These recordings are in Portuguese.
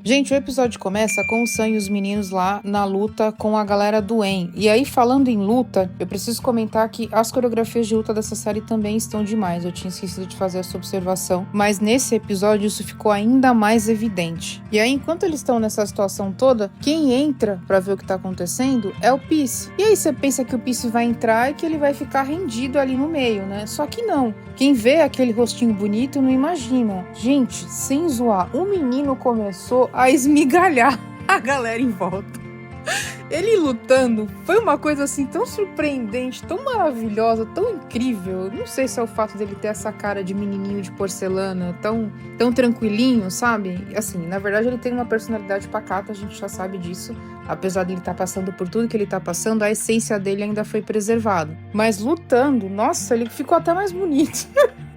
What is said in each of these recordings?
Gente, o episódio começa com o Sam e os meninos lá na luta com a galera do En. E aí, falando em luta, eu preciso comentar que as coreografias de luta dessa série também estão demais. Eu tinha esquecido de fazer essa observação, mas nesse episódio isso ficou ainda mais evidente. E aí, enquanto eles estão nessa situação toda, quem entra pra ver o que tá acontecendo é o Peace. E aí você pensa que o Peace vai entrar e que ele vai ficar rendido ali no meio, né? Só que não. Quem vê aquele rostinho bonito não imagina. Gente, sem zoar, o menino começou a esmigalhar a galera em volta. Ele lutando foi uma coisa assim tão surpreendente, tão maravilhosa, tão incrível. Não sei se é o fato dele ter essa cara de menininho de porcelana, tão tranquilinho, sabe? Assim, na verdade ele tem uma personalidade pacata, a gente já sabe disso. Apesar de ele estar passando por tudo que ele tá passando, a essência dele ainda foi preservada. Mas lutando, nossa, ele ficou até mais bonito.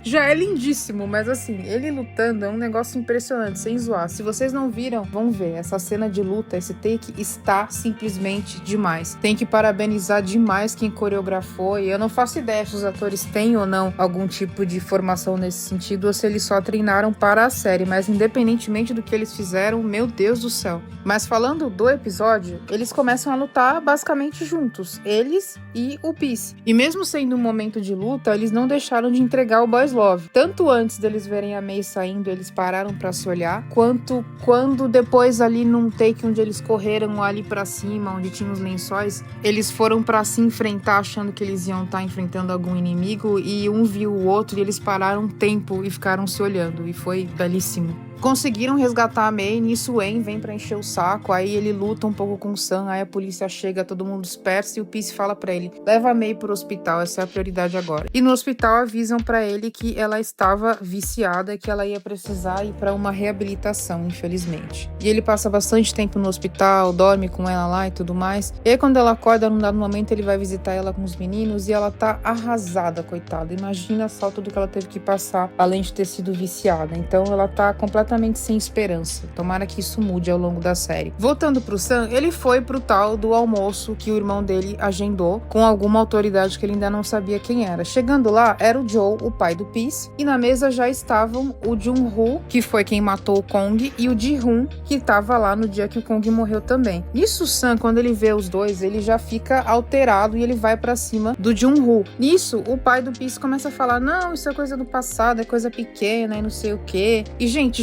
Já é lindíssimo, mas assim, ele lutando é um negócio impressionante, sem zoar. Se vocês não viram, vão ver. Essa cena de luta, esse take está simplesmente demais. Tem que parabenizar demais quem coreografou. E eu não faço ideia se os atores têm ou não algum tipo de formação nesse sentido ou se eles só treinaram para a série. Mas independentemente do que eles fizeram, meu Deus do céu. Mas falando do episódio, eles começam a lutar basicamente juntos. Eles e o Peace. E mesmo sendo um momento de luta, eles não deixaram de entregar o boys love. Tanto antes deles verem a May saindo, eles pararam pra se olhar, quanto quando depois ali num take onde eles correram ali pra cima, onde tinha os lençóis, eles foram pra se enfrentar achando que eles iam estar enfrentando algum inimigo e um viu o outro e eles pararam um tempo e ficaram se olhando e foi belíssimo. Conseguiram resgatar a May, nisso o En vem pra encher o saco, aí ele luta um pouco com o Sam, aí a polícia chega, todo mundo dispersa e o Peace fala pra ele, leva a May pro hospital, essa é a prioridade agora. E no hospital avisam pra ele que ela estava viciada e que ela ia precisar ir pra uma reabilitação, infelizmente. E ele passa bastante tempo no hospital, dorme com ela lá e tudo mais. E aí quando ela acorda, num dado momento, ele vai visitar ela com os meninos e ela tá arrasada, coitada. Imagina só tudo que ela teve que passar, além de ter sido viciada. Então ela tá completamente sem esperança. Tomara que isso mude ao longo da série. Voltando pro Sam, ele foi pro tal do almoço que o irmão dele agendou com alguma autoridade que ele ainda não sabia quem era. Chegando lá, era o Joe, o pai do Peace, e na mesa já estavam o Jun-Ho, que foi quem matou o Kong, e o Ji-Hoon, que tava lá no dia que o Kong morreu também. Nisso, o Sam, quando ele vê os dois, ele já fica alterado e ele vai pra cima do Jun-Ho. Nisso, o pai do Peace começa a falar, não, isso é coisa do passado, é coisa pequena e não sei o quê. E, gente,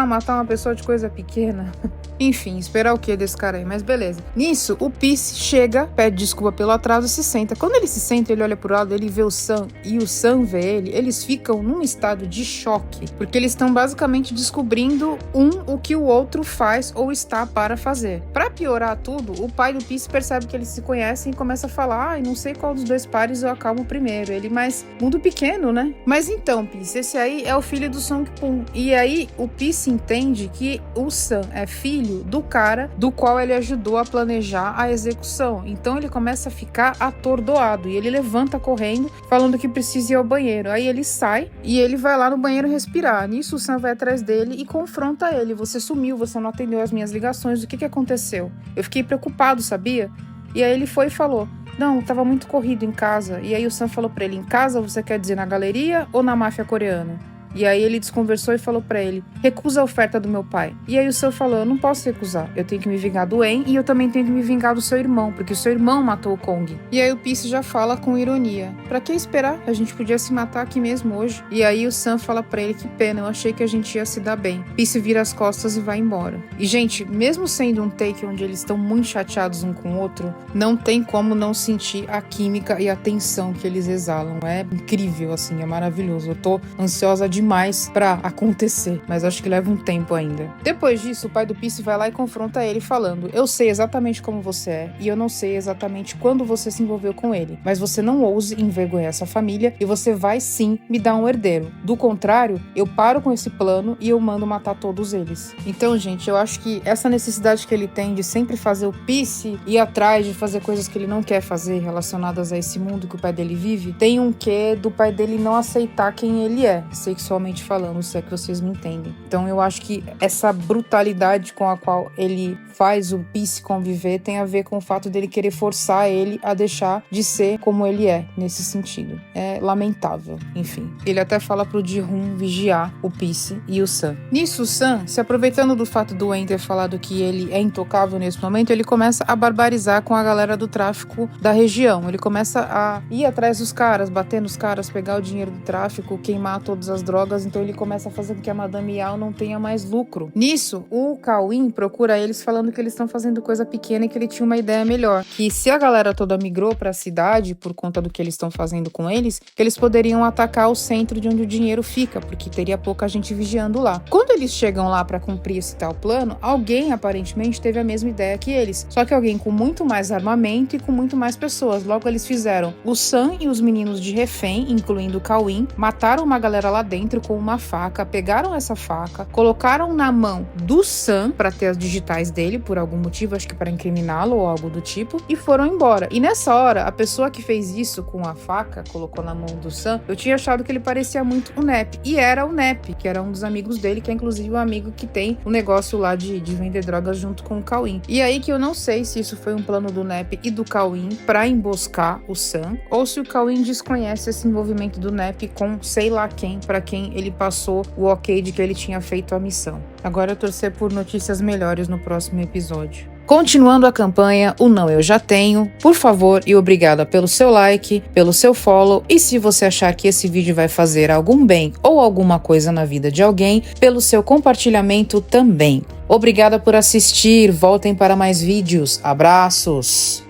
matar uma pessoa de coisa pequena. Enfim, esperar o que desse cara aí, mas beleza. Nisso, o Peace chega, pede desculpa pelo atraso e se senta. Quando ele se senta, ele olha pro lado, ele vê o Sam e o Sam vê ele, eles ficam num estado de choque, porque eles estão basicamente descobrindo o que o outro faz ou está para fazer. Pra piorar tudo, o pai do Peace percebe que eles se conhecem e começa a falar, não sei qual dos dois pares eu acalmo primeiro. Ele, mas mundo pequeno, né? Mas então, Peace, esse aí é o filho do Song Poon. E aí, o Peace entende que o Sam é filho do cara do qual ele ajudou a planejar a execução. Então ele começa a ficar atordoado e ele levanta correndo, falando que precisa ir ao banheiro. Aí ele sai e ele vai lá no banheiro respirar. Nisso o Sam vai atrás dele e confronta ele. Você sumiu, você não atendeu as minhas ligações, o que aconteceu? Eu fiquei preocupado, sabia? E aí ele foi e falou, não, tava muito corrido em casa. E aí o Sam falou pra ele, em casa você quer dizer na galeria ou na máfia coreana? E aí ele desconversou e falou pra ele, recusa a oferta do meu pai. E aí o Sam falou, eu não posso recusar, eu tenho que me vingar do En e eu também tenho que me vingar do seu irmão, porque o seu irmão matou o Kong. E aí o Peace já fala com ironia, pra que esperar? A gente podia se matar aqui mesmo hoje. E aí o Sam fala pra ele, que pena, eu achei que a gente ia se dar bem. Peace vira as costas e vai embora. E gente, mesmo sendo um take onde eles estão muito chateados um com o outro, não tem como não sentir a química e a tensão que eles exalam. É incrível, assim, é maravilhoso. Eu tô ansiosa demais pra acontecer, mas acho que leva um tempo ainda. Depois disso, o pai do Peace vai lá e confronta ele falando, eu sei exatamente como você é e eu não sei exatamente quando você se envolveu com ele, mas você não ouse envergonhar essa família e você vai sim me dar um herdeiro. Do contrário, eu paro com esse plano e eu mando matar todos eles. Então, gente, eu acho que essa necessidade que ele tem de sempre fazer o Peace ir atrás de fazer coisas que ele não quer fazer relacionadas a esse mundo que o pai dele vive, tem um quê do pai dele não aceitar quem ele é, sexualmente intelectualmente falando, se é que vocês me entendem. Então eu acho que essa brutalidade com a qual ele faz o Peace conviver tem a ver com o fato dele querer forçar ele a deixar de ser como ele é, nesse sentido. É lamentável, enfim. Ele até fala pro Ji-hoon vigiar o Peace e o Sun. Nisso, o Sun, se aproveitando do fato do Wen ter falado que ele é intocável nesse momento, ele começa a barbarizar com a galera do tráfico da região. Ele começa a ir atrás dos caras, bater nos caras, pegar o dinheiro do tráfico, queimar todas as drogas, então ele começa a fazer com que a Madame Yao não tenha mais lucro. Nisso, o Kawin procura eles falando que eles estão fazendo coisa pequena e que ele tinha uma ideia melhor, que se a galera toda migrou pra cidade por conta do que eles estão fazendo com eles, que eles poderiam atacar o centro de onde o dinheiro fica, porque teria pouca gente vigiando lá. Quando eles chegam lá pra cumprir esse tal plano, alguém aparentemente teve a mesma ideia que eles, só que alguém com muito mais armamento e com muito mais pessoas. Logo eles fizeram o Sun e os meninos de refém, incluindo o Kawin, mataram uma galera lá dentro com uma faca, pegaram essa faca, colocaram na mão do Sun pra ter as digitais dele, por algum motivo, acho que para incriminá-lo ou algo do tipo, e foram embora. E nessa hora, a pessoa que fez isso com a faca, colocou na mão do Sun, eu tinha achado que ele parecia muito o Nep, e era o Nep, que era um dos amigos dele, que é inclusive o amigo que tem o negócio lá de vender drogas junto com o Kawin. E aí que eu não sei se isso foi um plano do Nep e do Kawin pra emboscar o Sun, ou se o Kawin desconhece esse envolvimento do Nep com sei lá quem, pra quem ele passou o ok de que ele tinha feito a missão. Agora eu torcer por notícias melhores no próximo episódio. Continuando a campanha, o Não Eu Já Tenho, por favor e obrigada pelo seu like, pelo seu follow, e se você achar que esse vídeo vai fazer algum bem ou alguma coisa na vida de alguém, pelo seu compartilhamento também. Obrigada por assistir, voltem para mais vídeos, abraços!